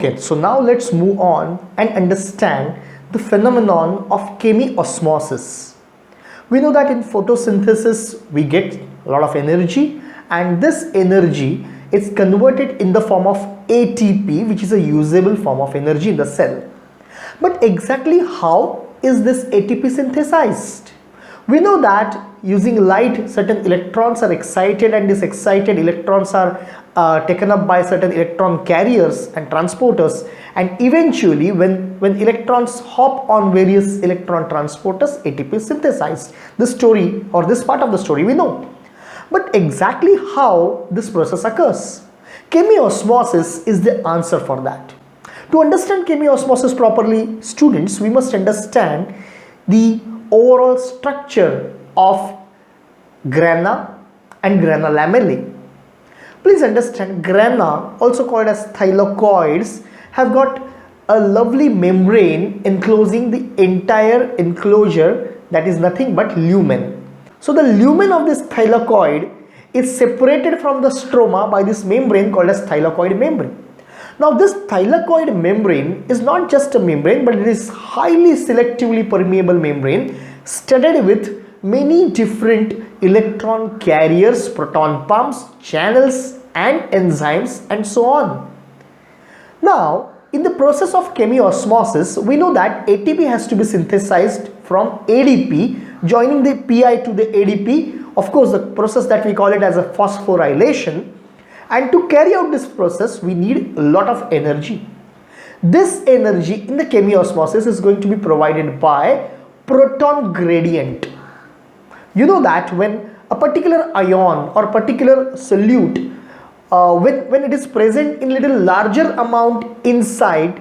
Okay, so now let's move on and understand the phenomenon of chemiosmosis. We know that in photosynthesis we get a lot of energy, and this energy is converted in the form of ATP, which is a usable form of energy in the cell. But exactly how is this ATP synthesized? We know that using light certain electrons are excited, and these excited electrons are taken up by certain electron carriers and transporters, and eventually when electrons hop on various electron transporters, ATP is synthesized. This story or this part of the story we know. But exactly how this process occurs? Chemiosmosis is the answer for that. To understand chemiosmosis properly, students, we must understand the overall structure of grana and grana lamellae. Please understand, grana, also called as thylakoids, have got a lovely membrane enclosing the entire enclosure, that is nothing but lumen. So the lumen of this thylakoid is separated from the stroma by this membrane called as thylakoid membrane. Now this thylakoid membrane is not just a membrane, but it is highly selectively permeable membrane studded with many different electron carriers, proton pumps, channels and enzymes and so on. Now in the process of chemiosmosis, we know that ATP has to be synthesized from ADP, joining the PI to the ADP, of course the process that we call it as a phosphorylation. And to carry out this process, we need a lot of energy. This energy in the chemiosmosis is going to be provided by proton gradient. You know that when a particular ion or particular solute, when it is present in little larger amount inside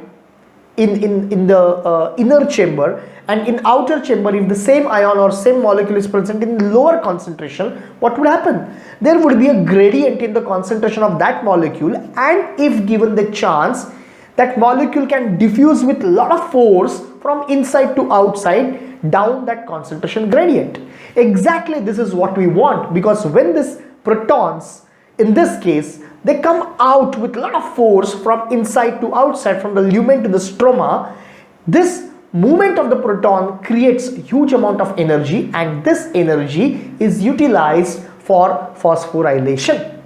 in the inner chamber, and in outer chamber, if the same ion or same molecule is present in lower concentration, what would happen? There would be a gradient in the concentration of that molecule, and if given the chance, that molecule can diffuse with a lot of force from inside to outside down that concentration gradient. Exactly this is what we want, because when these protons, in this case, they come out with a lot of force from inside to outside, from the lumen to the stroma, this movement of the proton creates huge amount of energy, and this energy is utilized for phosphorylation.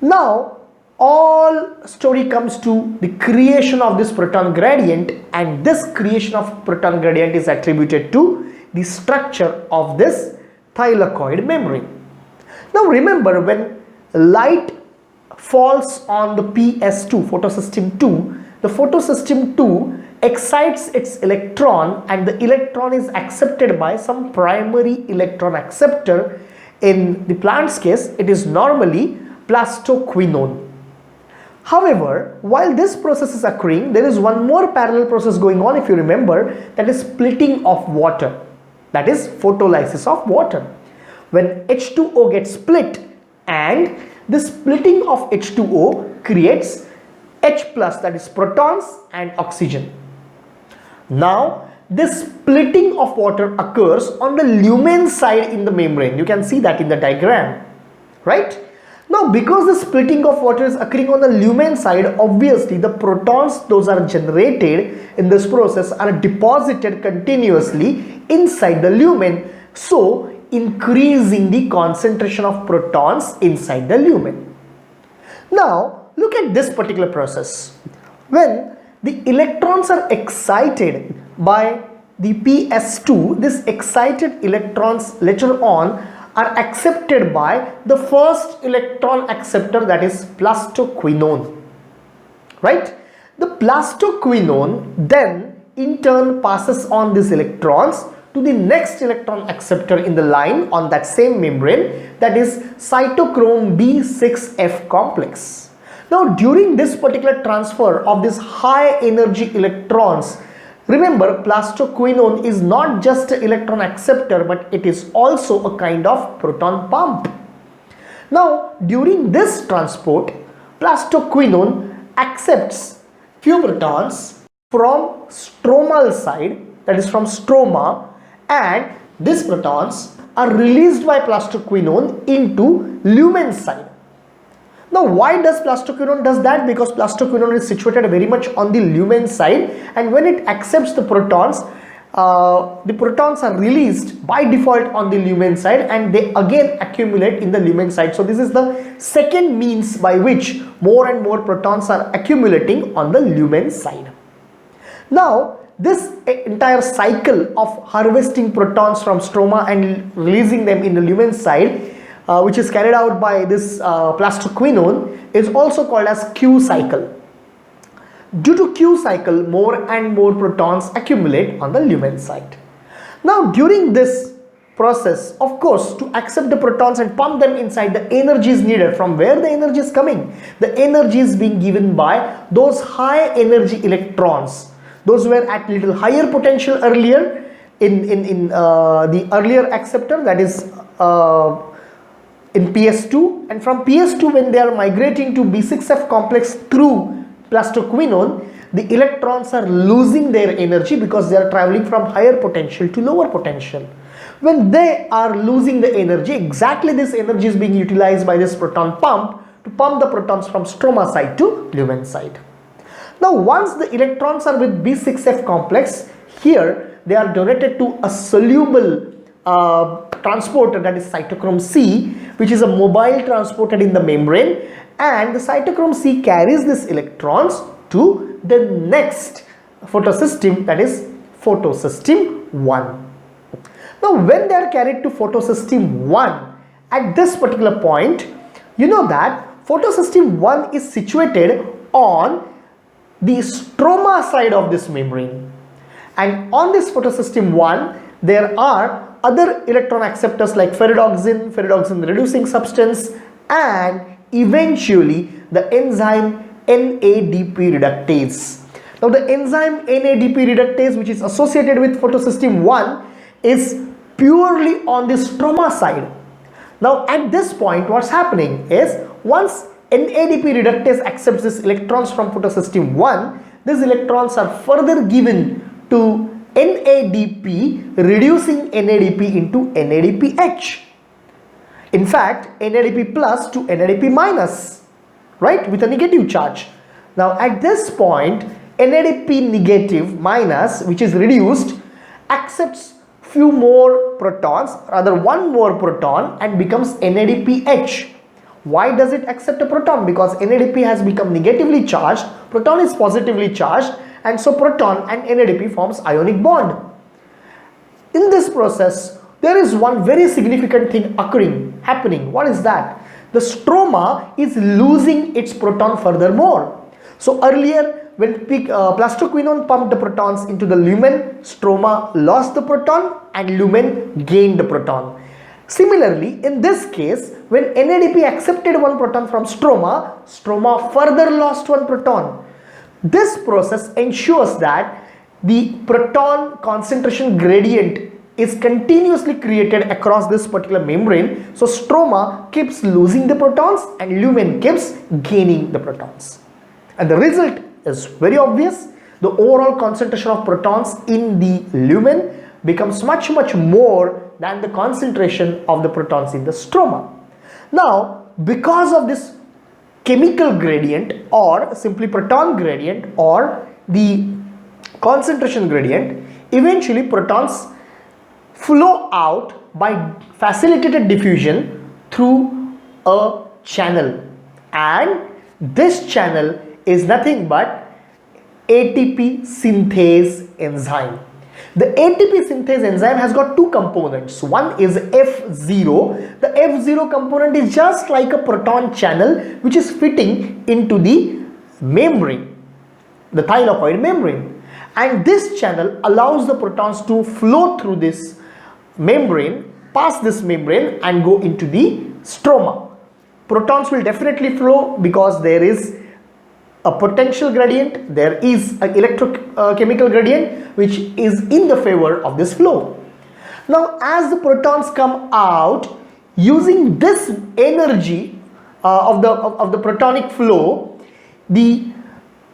Now all story comes to the creation of this proton gradient, and this creation of proton gradient is attributed to the structure of this thylakoid membrane. Now remember, when light falls on the PS2, photosystem 2, the photosystem 2 excites its electron, and the electron is accepted by some primary electron acceptor. In the plant's case, it is normally plastoquinone. However, while this process is occurring, there is one more parallel process going on, if you remember, that is splitting of water, that is photolysis of water. When H2O gets split, and the splitting of H2O creates H+, that is protons and oxygen. Now this splitting of water occurs on the lumen side in the membrane. You can see that in the diagram, right? Now because the splitting of water is occurring on the lumen side, obviously the protons those are generated in this process are deposited continuously inside the lumen, so increasing the concentration of protons inside the lumen. Now look at this particular process. When the electrons are excited by the PS2, these excited electrons later on are accepted by the first electron acceptor, that is plastoquinone, right? The plastoquinone then in turn passes on these electrons to the next electron acceptor in the line on that same membrane, that is cytochrome B6F complex. Now during this particular transfer of these high energy electrons, remember plastoquinone is not just an electron acceptor, but it is also a kind of proton pump. Now during this transport, plastoquinone accepts few protons from stromal side, that is from stroma, and these protons are released by plastoquinone into lumen side. Now why does plastoquinone does that? Because plastoquinone is situated very much on the lumen side, and when it accepts the protons are released by default on the lumen side, and they again accumulate in the lumen side. So this is the second means by which more and more protons are accumulating on the lumen side. Now this entire cycle of harvesting protons from stroma and releasing them in the lumen side, which is carried out by this plastoquinone, is also called as Q cycle. Due to Q cycle, more and more protons accumulate on the lumen side. Now during this process, of course, to accept the protons and pump them inside, the energy is needed. From where the energy is coming? The energy is being given by those high energy electrons. Those were at little higher potential earlier in the earlier acceptor, that is in PS2, and from PS2 when they are migrating to B6F complex through plastoquinone, the electrons are losing their energy because they are traveling from higher potential to lower potential. When they are losing the energy, exactly this energy is being utilized by this proton pump to pump the protons from stroma side to lumen side. Now once the electrons are with B6F complex, here they are donated to a soluble transporter, that is cytochrome C, which is a mobile transporter in the membrane, and the cytochrome C carries these electrons to the next photosystem, that is photosystem 1. Now when they are carried to photosystem 1, at this particular point, you know that photosystem 1 is situated on the stroma side of this membrane, and on this photosystem 1 there are other electron acceptors like ferredoxin reducing substance, and eventually the enzyme NADP reductase. Now the enzyme NADP reductase, which is associated with photosystem 1, is purely on the stroma side. Now at this point what's happening is, once NADP reductase accepts these electrons from photosystem 1, these electrons are further given to NADP, reducing NADP into NADPH. In fact, NADP plus to NADP minus, right, with a negative charge. Now at this point, NADP negative minus, which is reduced, accepts few more protons, rather one more proton, and becomes NADPH. Why does it accept a proton? Because NADP has become negatively charged, proton is positively charged, and so proton and NADP forms ionic bond. In this process, there is one very significant thing happening. What is that? The stroma is losing its proton furthermore. So earlier, when plastoquinone pumped the protons into the lumen, stroma lost the proton and lumen gained the proton. Similarly, in this case, when NADP accepted one proton from stroma, stroma further lost one proton. This process ensures that the proton concentration gradient is continuously created across this particular membrane. So stroma keeps losing the protons and lumen keeps gaining the protons. And the result is very obvious. The overall concentration of protons in the lumen becomes much more than the concentration of the protons in the stroma. Now, because of this chemical gradient, or simply proton gradient, or the concentration gradient, eventually protons flow out by facilitated diffusion through a channel, and this channel is nothing but ATP synthase enzyme. The ATP synthase enzyme has got two components. One is F0. The F0 component is just like a proton channel which is fitting into the membrane, the thylakoid membrane. And this channel allows the protons to flow through this membrane, pass this membrane and go into the stroma. Protons will definitely flow because there is a potential gradient, there is an electrochemical gradient which is in the favor of this flow. Now as the protons come out, using this energy of the protonic flow, the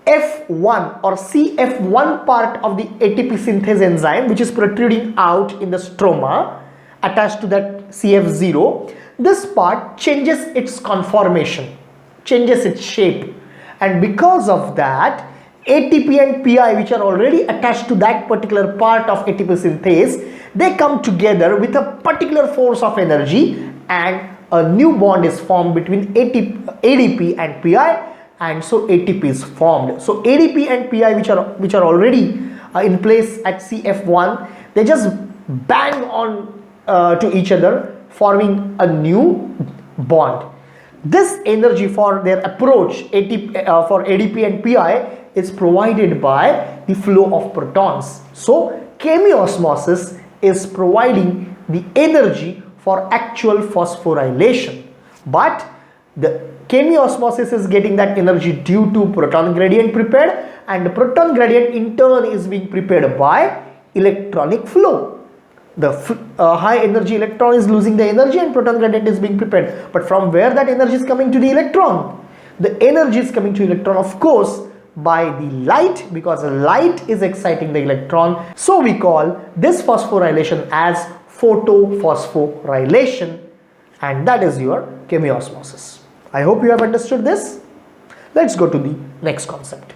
F1 or CF1 part of the ATP synthase enzyme, which is protruding out in the stroma attached to that CF0, this part changes its conformation. changes its shape, and because of that ATP and PI, which are already attached to that particular part of ATP synthase, they come together with a particular force of energy and a new bond is formed between ADP and PI, and so ATP is formed. So ADP and PI, which are already in place at CF1, they just bang on to each other, forming a new bond. This energy for their approach for ADP and PI is provided by the flow of protons. So chemiosmosis is providing the energy for actual phosphorylation, but the chemiosmosis is getting that energy due to proton gradient prepared, and the proton gradient in turn is being prepared by electronic flow. The high energy electron is losing the energy and proton gradient is being prepared. But from where that energy is coming to the electron? The energy is coming to electron, of course, by the light, because light is exciting the electron. So we call this phosphorylation as photophosphorylation, and that is your chemiosmosis. I hope you have understood this. Let's go to the next concept.